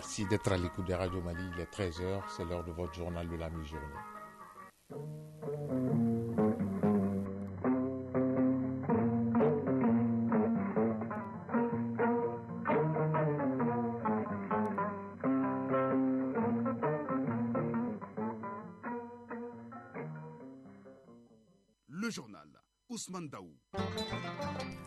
Merci d'être à l'écoute de Radio Mali. Il est 13h, c'est l'heure de votre journal de la mi-journée. Le journal Ousmane Daou.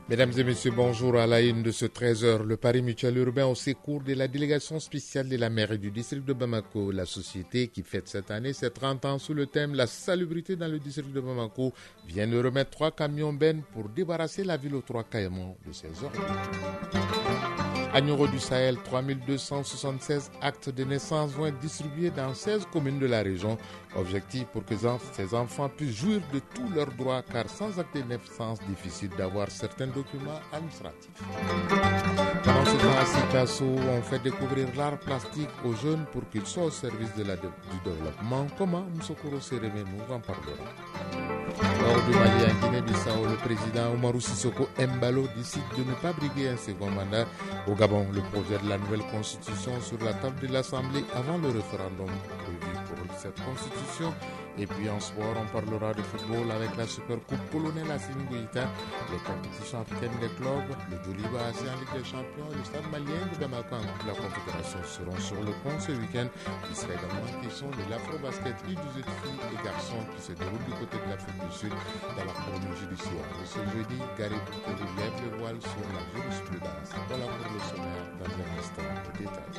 Mesdames et messieurs, bonjour. À la une de ce 13h, le Paris Mutuel Urbain au secours de la délégation spéciale de la mairie du district de Bamako. La société qui fête cette année ses 30 ans sous le thème La salubrité dans le district de Bamako vient de remettre 3 camions bennes pour débarrasser la ville aux 3 caïmans de ses ordures. À Nioro du Sahel, 3276 actes de naissance vont être distribués dans 16 communes de la région. Objectif pour que ces enfants puissent jouir de tous leurs droits, car sans acte de naissance, difficile d'avoir certains documents administratifs. Pendant ce temps, à Sikasso, on fait découvrir l'art plastique aux jeunes pour qu'ils soient au service du développement. Comment Moussokoro Sereme nous en parlera. Hors du Mali, en Guinée-Bissau, le président Oumarou Sissoko Embalo décide de ne pas briguer un second mandat. Au Gabon, le projet de la nouvelle constitution sur la table de l'Assemblée avant le référendum prévu pour cette constitution. Et puis en sport, on parlera de football avec la Supercoupe Colonel Assimi Goïta, les compétitions africaines des clubs, le Doliba en Ligue des Champions et le Stade malien de Bamako en la Confédération seront sur le pont ce week-end. Il sera également question de l'Afro-Basket U18 filles et garçons qui se déroule du côté de l'Afrique du Sud dans la colonie judiciaire. Et ce jeudi, Gary Boukeli lève le voile sur la jurisprudence. Voilà pour le sommaire dans un instant de détails.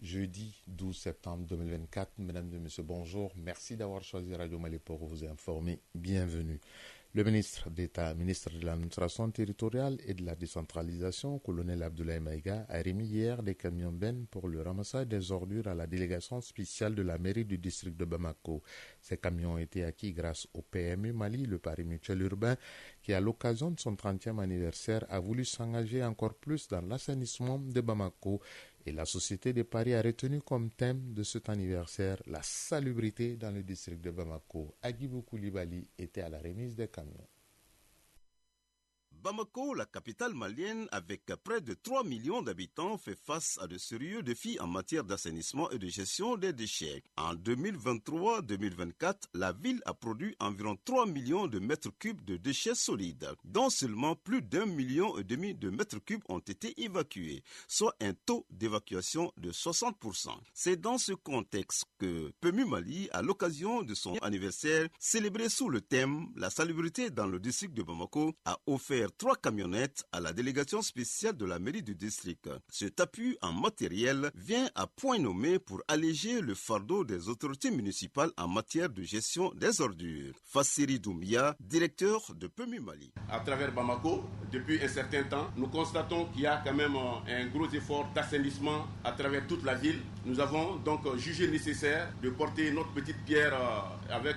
Jeudi 12 septembre 2024, mesdames et messieurs, bonjour. Merci d'avoir choisi Radio Mali pour vous informer. Bienvenue. Le ministre d'État, ministre de l'administration territoriale et de la décentralisation, colonel Abdoulaye Maïga, a remis hier des camions bennes pour le ramassage des ordures à la délégation spéciale de la mairie du district de Bamako. Ces camions ont été acquis grâce au PMU Mali, le Paris Mutuel Urbain, qui à l'occasion de son 30e anniversaire a voulu s'engager encore plus dans l'assainissement de Bamako. Et la Société de Paris a retenu comme thème de cet anniversaire la salubrité dans le district de Bamako. Agibou Koulibaly était à la remise des camions. Bamako, la capitale malienne, avec près de 3 millions d'habitants, fait face à de sérieux défis en matière d'assainissement et de gestion des déchets. En 2023-2024, la ville a produit environ 3 millions de mètres cubes de déchets solides, dont seulement plus d'1,5 million de mètres cubes ont été évacués, soit un taux d'évacuation de 60%. C'est dans ce contexte que PMU Mali, à l'occasion de son anniversaire, célébré sous le thème « La salubrité dans le district de Bamako », a offert 3 camionnettes à la délégation spéciale de la mairie du district. Cet appui en matériel vient à point nommé pour alléger le fardeau des autorités municipales en matière de gestion des ordures. Fassiri Doumbia, directeur de PMU Mali. À travers Bamako, depuis un certain temps, nous constatons qu'il y a quand même un gros effort d'assainissement à travers toute la ville. Nous avons donc jugé nécessaire de porter notre petite pierre avec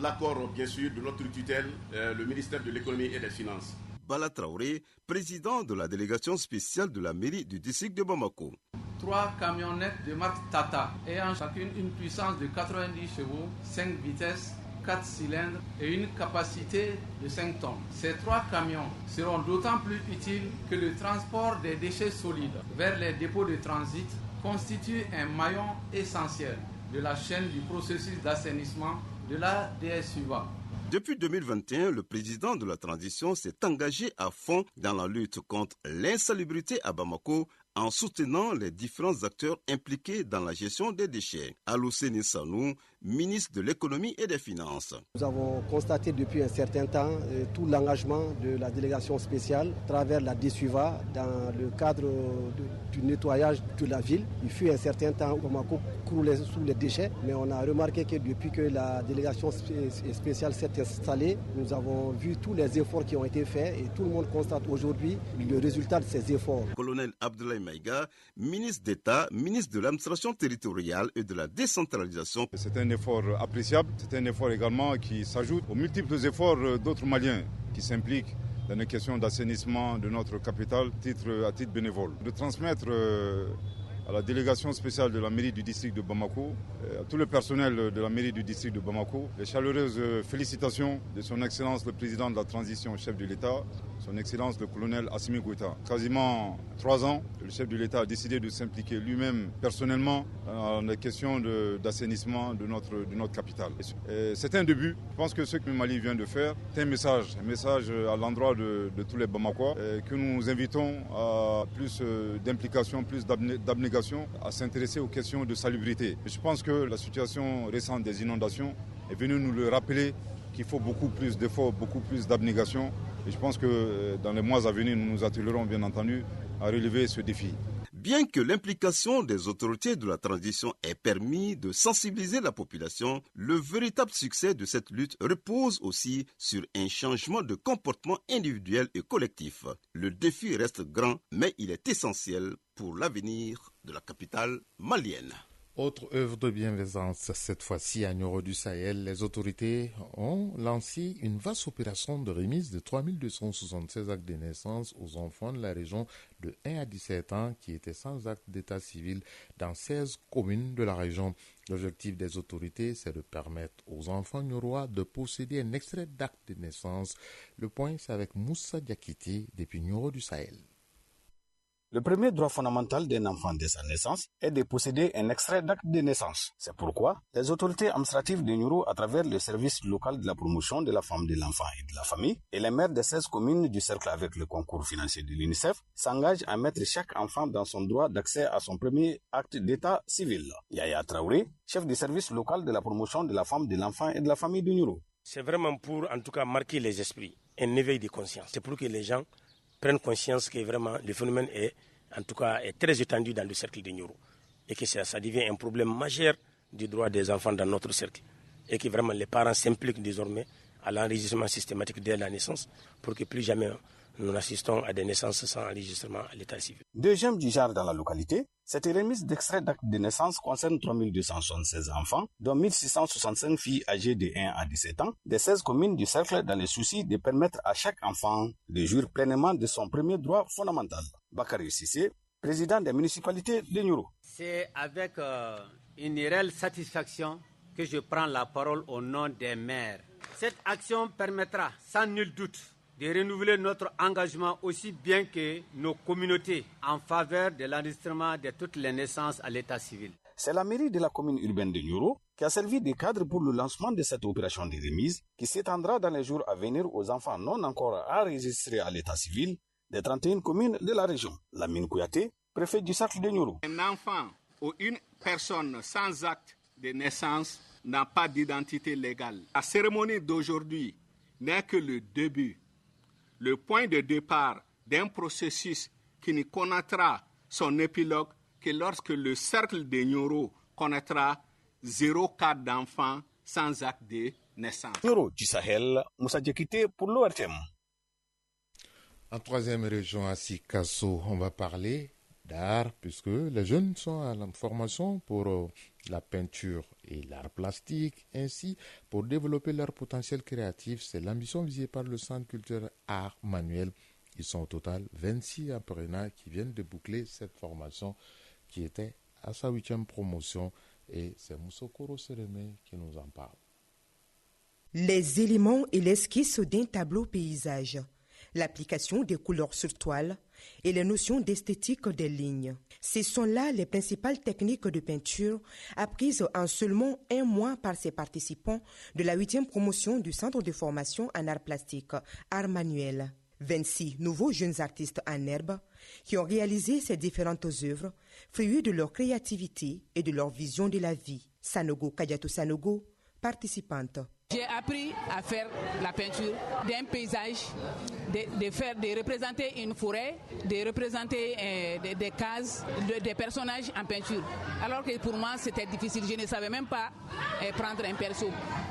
l'accord bien sûr de notre tutelle, le ministère de l'économie et des finances. Bala Traoré, président de la délégation spéciale de la mairie du district de Bamako. 3 camionnettes de marque Tata, ayant chacune une puissance de 90 chevaux, 5 vitesses, 4 cylindres et une capacité de 5 tonnes. Ces 3 camions seront d'autant plus utiles que le transport des déchets solides vers les dépôts de transit constitue un maillon essentiel de la chaîne du processus d'assainissement de la DSUA. Depuis 2021, le président de la transition s'est engagé à fond dans la lutte contre l'insalubrité à Bamako en soutenant les différents acteurs impliqués dans la gestion des déchets. Alousseni Sanou, ministre de l'économie et des finances. Nous avons constaté depuis un certain temps tout l'engagement de la délégation spéciale à travers la DSUVA dans le cadre du nettoyage de la ville. Il fut un certain temps Bamako croulait sous les déchets, mais on a remarqué que depuis que la délégation spéciale s'est installée, nous avons vu tous les efforts qui ont été faits et tout le monde constate aujourd'hui le résultat de ces efforts. Colonel Abdoulaye Maïga, ministre d'État, ministre de l'administration territoriale et de la décentralisation. C'est un effort appréciable, c'est un effort également qui s'ajoute aux multiples efforts d'autres Maliens qui s'impliquent dans les questions d'assainissement de notre capitale à titre bénévole. De transmettre à la délégation spéciale de la mairie du district de Bamako, à tout le personnel de la mairie du district de Bamako, les chaleureuses félicitations de son Excellence le Président de la Transition, chef de l'État, son Excellence le colonel Assimi Goïta. Quasiment 3 ans, le chef de l'État a décidé de s'impliquer lui-même personnellement dans les questions d'assainissement de notre capitale. C'est un début. Je pense que ce que le Mali vient de faire, c'est un message à l'endroit de tous les Bamakois que nous invitons à plus d'implication, plus d'abnégation, à s'intéresser aux questions de salubrité. Et je pense que la situation récente des inondations est venue nous le rappeler qu'il faut beaucoup plus d'efforts, beaucoup plus d'abnégation. Et je pense que dans les mois à venir, nous nous attellerons bien entendu à relever ce défi. Bien que l'implication des autorités de la transition ait permis de sensibiliser la population, le véritable succès de cette lutte repose aussi sur un changement de comportement individuel et collectif. Le défi reste grand, mais il est essentiel pour l'avenir de la capitale malienne. Autre œuvre de bienfaisance, cette fois-ci à Nioro du Sahel, les autorités ont lancé une vaste opération de remise de 3276 actes de naissance aux enfants de la région de 1 à 17 ans qui étaient sans acte d'état civil dans 16 communes de la région. L'objectif des autorités, c'est de permettre aux enfants niorois de posséder un extrait d'acte de naissance. Le point, c'est avec Moussa Diakité depuis Nioro du Sahel. Le premier droit fondamental d'un enfant dès sa naissance est de posséder un extrait d'acte de naissance. C'est pourquoi les autorités administratives de Nioro, à travers le service local de la promotion de la femme, de l'enfant et de la famille, et les maires des 16 communes du cercle avec le concours financier de l'UNICEF, s'engagent à mettre chaque enfant dans son droit d'accès à son premier acte d'état civil. Yaya Traoré, chef du service local de la promotion de la femme, de l'enfant et de la famille de Nioro. C'est vraiment pour, en tout cas, marquer les esprits, un éveil de conscience. C'est pour que les gens prennent conscience que vraiment le phénomène est, en tout cas, est très étendu dans le cercle de Nioro et que ça devient un problème majeur du droit des enfants dans notre cercle et que vraiment les parents s'impliquent désormais à l'enregistrement systématique dès la naissance pour que plus jamais nous assistons à des naissances sans enregistrement à l'état civil. Deuxième du genre dans la localité, cette remise d'extrait d'acte de naissance concerne 3276 enfants, dont 1665 filles âgées de 1 à 17 ans, des 16 communes du cercle dans le souci de permettre à chaque enfant de jouir pleinement de son premier droit fondamental. Bakary Sissé, président des municipalités de Nioro. C'est avec une réelle satisfaction que je prends la parole au nom des maires. Cette action permettra sans nul doute de renouveler notre engagement aussi bien que nos communautés en faveur de l'enregistrement de toutes les naissances à l'état civil. C'est la mairie de la commune urbaine de Nioro qui a servi de cadre pour le lancement de cette opération de remise qui s'étendra dans les jours à venir aux enfants non encore enregistrés à l'état civil des 31 communes de la région. Lamine Kouyaté, préfet du cercle de Nioro. Un enfant ou une personne sans acte de naissance n'a pas d'identité légale. La cérémonie d'aujourd'hui n'est que le début, le point de départ d'un processus qui ne connaîtra son épilogue que lorsque le cercle de Nioro connaîtra 0 cas d'enfants sans acte de naissance. Nioro du Sahel, Moussa Diakité pour l'ORTM. En troisième région, à Sikasso, on va parler d'art, puisque les jeunes sont à la formation pour la peinture et l'art plastique, ainsi pour développer leur potentiel créatif. C'est l'ambition visée par le Centre culturel Art Manuel. Ils sont au total 26 apprenants qui viennent de boucler cette formation qui était à sa 8e promotion, et c'est Moussokoro Sereme qui nous en parle. Les éléments et l'esquisse d'un tableau paysage, l'application des couleurs sur toile et les notions d'esthétique des lignes. Ce sont là les principales techniques de peinture apprises en seulement 1 mois par ces participants de la 8e promotion du Centre de formation en art plastique Art Manuel. 26 nouveaux jeunes artistes en herbe qui ont réalisé ces différentes œuvres, fruits de leur créativité et de leur vision de la vie. Sanogo Kadiatou Sanogo, participante. J'ai appris à faire la peinture d'un paysage, de représenter une forêt, de représenter des cases, des personnages en peinture. Alors que pour moi, c'était difficile. Je ne savais même pas prendre un perso.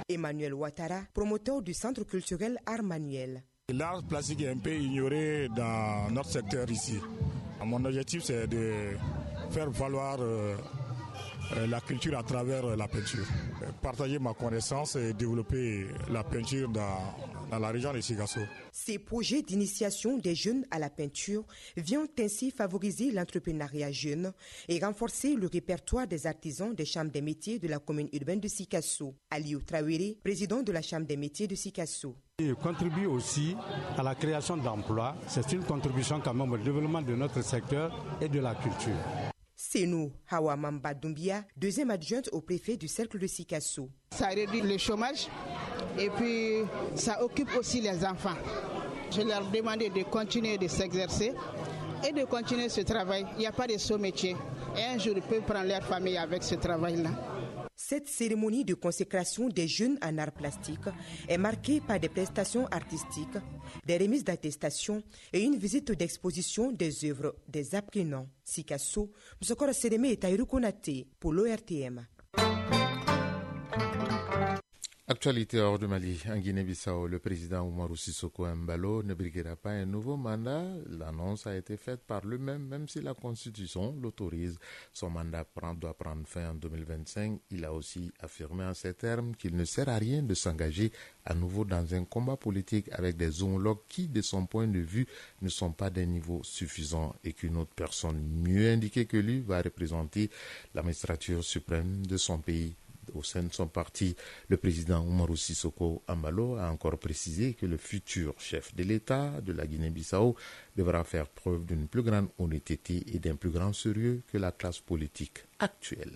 Emmanuel Ouattara, promoteur du Centre culturel Art Manuel. L'art plastique est un peu ignoré dans notre secteur ici. Mon objectif, c'est de faire valoir la culture à travers la peinture. Partager ma connaissance et développer la peinture dans dans la région de Sikasso. Ces projets d'initiation des jeunes à la peinture viennent ainsi favoriser l'entrepreneuriat jeune et renforcer le répertoire des artisans des chambres des métiers de la commune urbaine de Sikasso. Aliou Traoré, président de la chambre des métiers de Sikasso. Il contribue aussi à la création d'emplois. C'est une contribution quand même au développement de notre secteur et de la culture. C'est nous, Hawa Mamba Doumbia, deuxième adjointe au préfet du cercle de Sikasso. Ça réduit le chômage et puis ça occupe aussi les enfants. Je leur demandais de continuer de s'exercer et de continuer ce travail. Il n'y a pas de saut métier. Et un jour, ils peuvent prendre leur famille avec ce travail-là. Cette cérémonie de consécration des jeunes en arts plastiques est marquée par des prestations artistiques, des remises d'attestations et une visite d'exposition des œuvres des apprenants. Sikasso, Msokora Sereme et Taïrou Konate pour l'ORTM. Actualité hors du Mali. En Guinée-Bissau, le président Oumarou Sissoko Embalo ne briguera pas un nouveau mandat. L'annonce a été faite par lui-même, même si la Constitution l'autorise. Son mandat doit prendre fin en 2025. Il a aussi affirmé en ces termes qu'il ne sert à rien de s'engager à nouveau dans un combat politique avec des homologues qui, de son point de vue, ne sont pas d'un niveau suffisant et qu'une autre personne mieux indiquée que lui va représenter la magistrature suprême de son pays. Au sein de son parti, le président Oumarou Sissoko Embalo a encore précisé que le futur chef de l'État de la Guinée-Bissau devra faire preuve d'une plus grande honnêteté et d'un plus grand sérieux que la classe politique actuelle.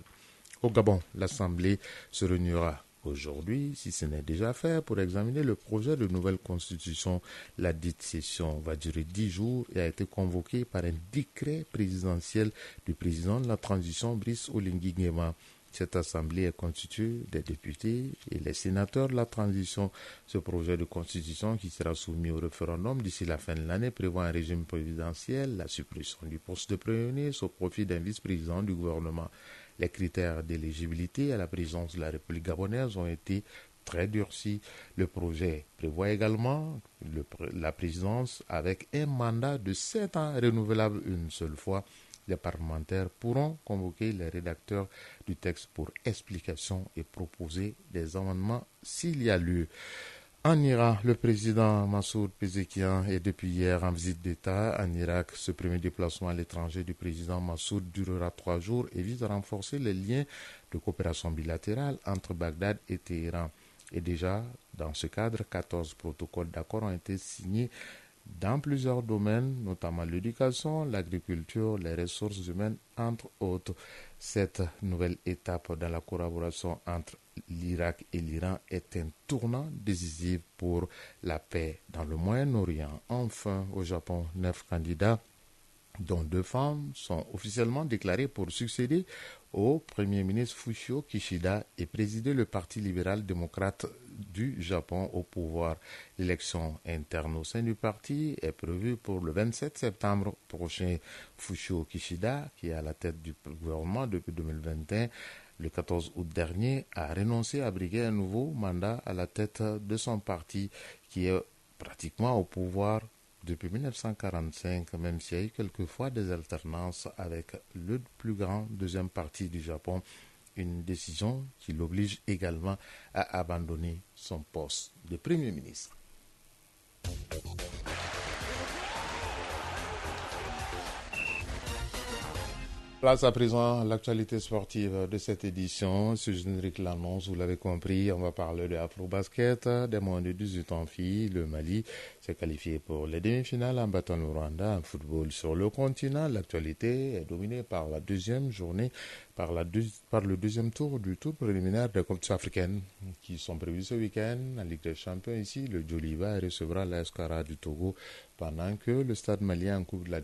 Au Gabon, l'Assemblée se réunira aujourd'hui, si ce n'est déjà fait, pour examiner le projet de nouvelle constitution. La dite session va durer 10 jours et a été convoquée par un décret présidentiel du président de la transition, Brice Oligui Nguema. Cette assemblée est constituée des députés et les sénateurs de la transition. Ce projet de constitution qui sera soumis au référendum d'ici la fin de l'année prévoit un régime présidentiel, la suppression du poste de premier ministre au profit d'un vice-président du gouvernement. Les critères d'éligibilité à la présidence de la République gabonaise ont été très durcis. Le projet prévoit également la présidence avec un mandat de 7 ans renouvelable une seule fois. Les parlementaires pourront convoquer les rédacteurs du texte pour explication et proposer des amendements s'il y a lieu. En Iran, le président Massoud Pezeshkian est depuis hier en visite d'État en Irak. Ce premier déplacement à l'étranger du président Massoud durera 3 jours et vise à renforcer les liens de coopération bilatérale entre Bagdad et Téhéran. Et déjà, dans ce cadre, 14 protocoles d'accord ont été signés dans plusieurs domaines, notamment l'éducation, l'agriculture, les ressources humaines, entre autres. Cette nouvelle étape dans la collaboration entre l'Irak et l'Iran est un tournant décisif pour la paix dans le Moyen-Orient. Enfin, au Japon, 9 candidats, dont 2 femmes, sont officiellement déclarés pour succéder au Premier ministre Fumio Kishida et présider le Parti libéral-démocrate du Japon au pouvoir. L'élection interne au sein du parti est prévue pour le 27 septembre prochain. Fumio Kishida, qui est à la tête du gouvernement depuis 2021, le 14 août dernier, a renoncé à briguer un nouveau mandat à la tête de son parti, qui est pratiquement au pouvoir depuis 1945, même s'il y a eu quelquefois des alternances avec le plus grand deuxième parti du Japon, une décision qui l'oblige également à abandonner son poste de Premier ministre. Place à présent l'actualité sportive de cette édition. Ce générique l'annonce, vous l'avez compris, on va parler de Afro-Basket, des moins de 18 ans filles. Le Mali s'est qualifié pour les demi-finales en battant le Rwanda en football sur le continent. L'actualité est dominée par la deuxième journée, par le deuxième tour du tour préliminaire des compétitions africaines qui sont prévues ce week-end. En Ligue des Champions ici, le Djoliba recevra l'Escara du Togo pendant que le Stade malien en Coupe de la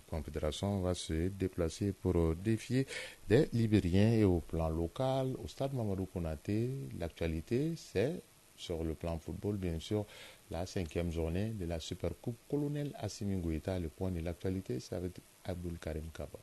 Confédération va se déplacer pour défier des Libériens. Et au plan local, au Stade Mamadou Konaté, l'actualité c'est sur le plan football bien sûr la 5e journée de la Supercoupe Colonel Assimi Goïta. Le point de l'actualité c'est avec Abdul Karim Kaba.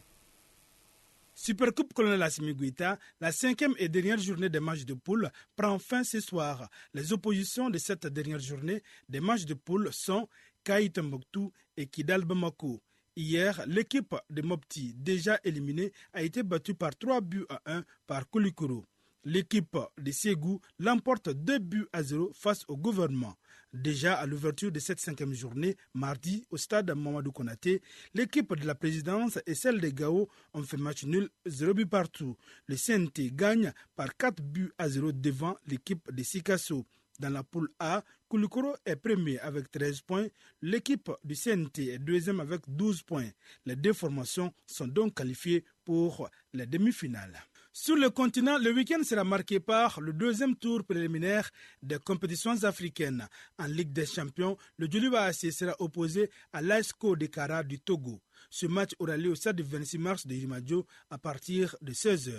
Supercoupe Colonel Assimi Goïta, la 5e et dernière journée des matchs de poule prend fin ce soir. Les oppositions de cette dernière journée des matchs de poule sont Kaï Tombouctou et Kidal Bamako. Hier, l'équipe de Mopti, déjà éliminée, a été battue par 3-1 par Koulikoro. L'équipe de Ségou l'emporte 2-0 face au gouvernement. Déjà à l'ouverture de cette 5e journée, mardi, au stade Mamadou Konaté, l'équipe de la présidence et celle des Gao ont fait match nul 0 but partout. Le CNT gagne par 4-0 devant l'équipe de Sikasso. Dans la poule A, Koulikoro est premier avec 13 points. L'équipe du CNT est deuxième avec 12 points. Les deux formations sont donc qualifiées pour les demi-finales. Sur le continent, le week-end sera marqué par le deuxième tour préliminaire des compétitions africaines. En Ligue des Champions, le Djoliba AC sera opposé à l'ASCO de Kara du Togo. Ce match aura lieu au stade du 26 mars de Irimadio à partir de 16h.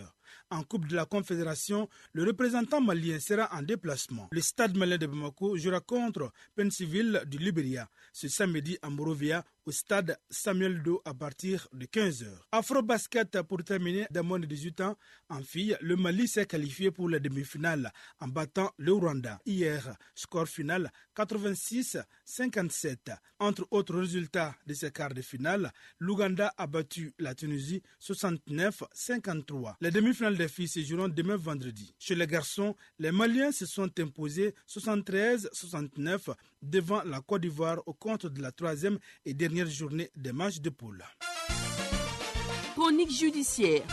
En Coupe de la Confédération, le représentant malien sera en déplacement. Le stade malien de Bamako jouera contre Pensiville du Libéria ce samedi à Morovia au stade Samuel Do à partir de 15h. Afro-basket pour terminer d'un moins de 18 ans. En filles, le Mali s'est qualifié pour la demi-finale en battant le Rwanda. Hier, score final 86-57. Entre autres résultats de ces quarts de finale, l'Ouganda a battu la Tunisie 69-53. Les demi-finales des filles se joueront demain vendredi. Chez les garçons, les Maliens se sont imposés 73-69 devant la Côte d'Ivoire au compte de la 3e et dernière journée des matchs de poule. Chronique judiciaire.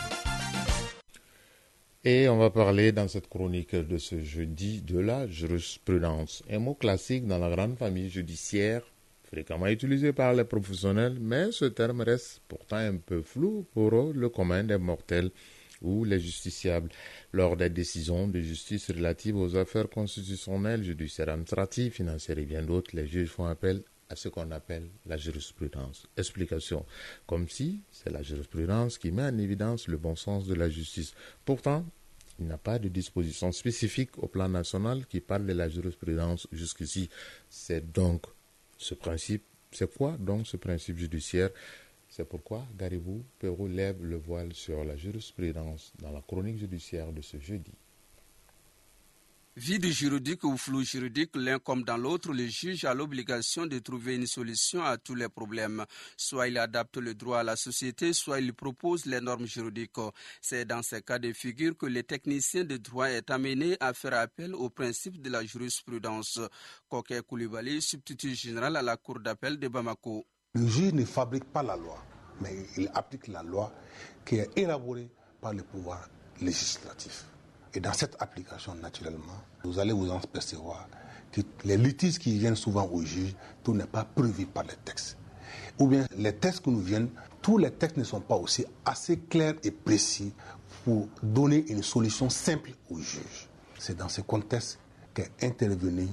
Et on va parler dans cette chronique de ce jeudi de la jurisprudence. Un mot classique dans la grande famille judiciaire, fréquemment utilisé par les professionnels, mais ce terme reste pourtant un peu flou pour le commun des mortels ou les justiciables. Lors des décisions de justice relatives aux affaires constitutionnelles, judiciaires, administratives, financières et bien d'autres, les juges font appel à ce qu'on appelle la jurisprudence. Explication. Comme si c'est la jurisprudence qui met en évidence le bon sens de la justice. Pourtant, il n'y a pas de disposition spécifique au plan national qui parle de la jurisprudence jusqu'ici. C'est donc ce principe. C'est quoi donc ce principe judiciaire? C'est pourquoi Garibou Perrault lève le voile sur la jurisprudence dans la chronique judiciaire de ce jeudi. Vide juridique ou flou juridique, l'un comme dans l'autre, le juge a l'obligation de trouver une solution à tous les problèmes. Soit il adapte le droit à la société, soit il propose les normes juridiques. C'est dans ces cas de figure que le technicien de droit est amené à faire appel au principe de la jurisprudence. Koké Koulibaly, substitut général à la Cour d'appel de Bamako. Le juge ne fabrique pas la loi, mais il applique la loi qui est élaborée par le pouvoir législatif. Et dans cette application, naturellement, vous allez vous en percevoir que les litiges qui viennent souvent au juge, tout n'est pas prévu par les textes. Ou bien les textes qui nous viennent, tous les textes ne sont pas aussi assez clairs et précis pour donner une solution simple au juge. C'est dans ce contexte qu'est intervenue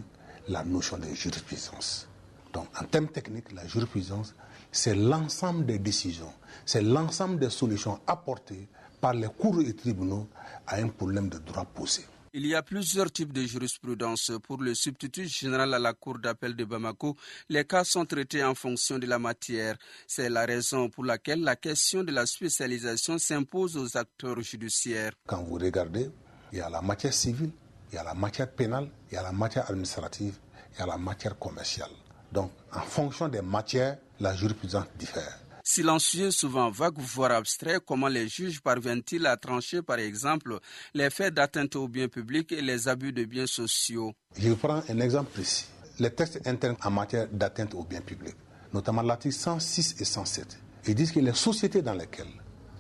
la notion de jurisprudence. Donc, en termes techniques, la jurisprudence, c'est l'ensemble des décisions, c'est l'ensemble des solutions apportées par les cours et tribunaux à un problème de droit posé. Il y a plusieurs types de jurisprudence. Pour le substitut général à la Cour d'appel de Bamako, les cas sont traités en fonction de la matière. C'est la raison pour laquelle la question de la spécialisation s'impose aux acteurs judiciaires. Quand vous regardez, il y a la matière civile, il y a la matière pénale, il y a la matière administrative, il y a la matière commerciale. Donc, en fonction des matières, la jurisprudence diffère. Silencieux, souvent vague, voire abstrait, comment les juges parviennent-ils à trancher, par exemple, les faits d'atteinte aux biens publics et les abus de biens sociaux? Je prends un exemple précis. Les textes internes en matière d'atteinte aux biens publics, notamment l'article 106 et 107, ils disent que les sociétés dans lesquelles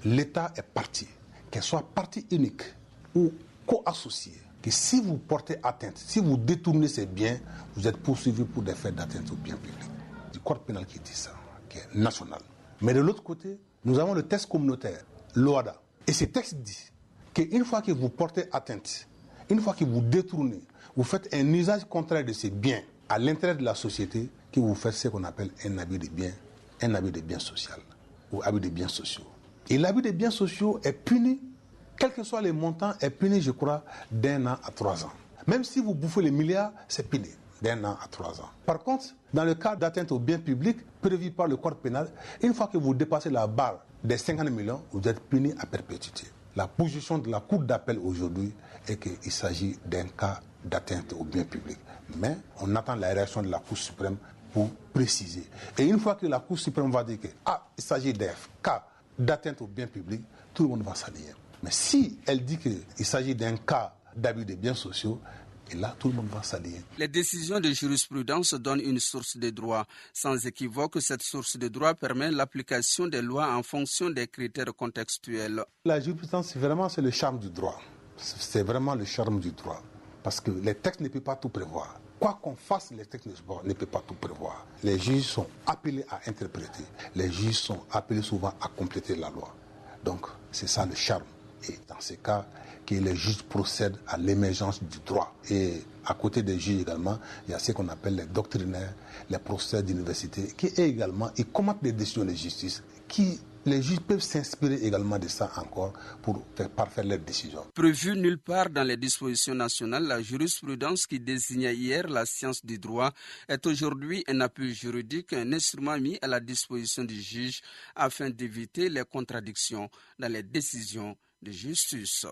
l'État est partie, qu'elles soient partie unique ou co-associées, que si vous portez atteinte, si vous détournez ces biens, vous êtes poursuivi pour des faits d'atteinte aux biens publics. Du code pénal qui dit ça, qui est national. Mais de l'autre côté, nous avons le texte communautaire, l'OADA. Et ce texte dit qu'une fois que vous portez atteinte, une fois que vous détournez, vous faites un usage contraire de ces biens à l'intérêt de la société, que vous faites ce qu'on appelle un abus de biens sociaux ou abus de biens sociaux. Et l'abus de biens sociaux est puni, quels que soient les montants, est puni, je crois, d'1 an à 3 ans. Même si vous bouffez les milliards, c'est puni d'1 an à 3 ans. Par contre, dans le cas d'atteinte aux biens publics prévu par le code pénal, une fois que vous dépassez la barre des 50 millions, vous êtes puni à perpétuité. La position de la Cour d'appel aujourd'hui est qu'il s'agit d'un cas d'atteinte aux biens publics. Mais on attend la réaction de la Cour suprême pour préciser. Et une fois que la Cour suprême va dire qu'il s'agit d'un cas d'atteinte aux biens publics, tout le monde va s'aligner. Mais si elle dit qu'il s'agit d'un cas d'abus de biens sociaux, Et là, tout le monde va s'allier. Les décisions de jurisprudence donnent une source de droit. Sans équivoque, cette source de droit permet l'application des lois en fonction des critères contextuels. La jurisprudence, c'est le charme du droit. C'est vraiment le charme du droit. Parce que les textes ne peuvent pas tout prévoir. Quoi qu'on fasse, les textes ne peuvent pas tout prévoir. Les juges sont appelés à interpréter. Les juges sont appelés souvent à compléter la loi. Donc, c'est ça le charme. Et dans ces cas, que les juges procèdent à l'émergence du droit. Et à côté des juges également, il y a ce qu'on appelle les doctrinaires, les professeurs d'université, qui également, ils commentent des décisions de justice, qui les juges peuvent s'inspirer également de ça encore pour faire parfaire leurs décisions. Prévu nulle part dans les dispositions nationales, la jurisprudence qui désignait hier la science du droit est aujourd'hui un appui juridique, un instrument mis à la disposition du juge afin d'éviter les contradictions dans les décisions de justice.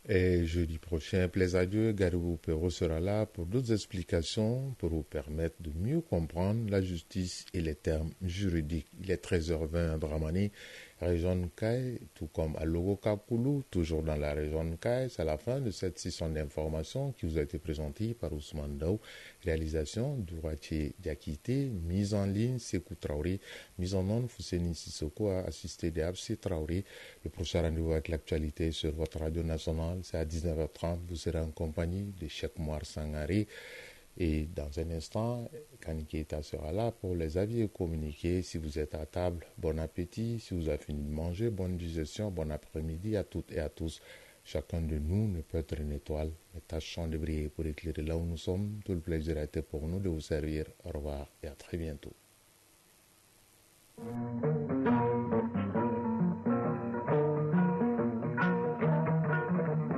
Et jeudi prochain, plaise à Dieu, Garibou Perrault sera là pour d'autres explications pour vous permettre de mieux comprendre la justice et les termes juridiques. Il est 13h20 à Dramani, région de Caille, tout comme à Logo-Kakoulou, toujours dans la région de Caille. C'est la fin de cette session d'information qui vous a été présentée par Ousmane Daou. Réalisation Douraché Diakité, mise en ligne Sekou Traoré, mise en onde Fousseni Sissoko, assisté d'Absi Traoré. Le prochain rendez-vous avec l'actualité sur votre radio nationale, c'est à 19h30. Vous serez en compagnie de Cheikh Mouar Sangaré. Et dans un instant, Kaniketa sera là pour les avis et communiquer. Si vous êtes à table, bon appétit. Si vous avez fini de manger, bonne digestion, bon après-midi à toutes et à tous. Chacun de nous ne peut être une étoile, mais tâchons de briller pour éclairer là où nous sommes. Tout le plaisir a été pour nous de vous servir. Au revoir et à très bientôt.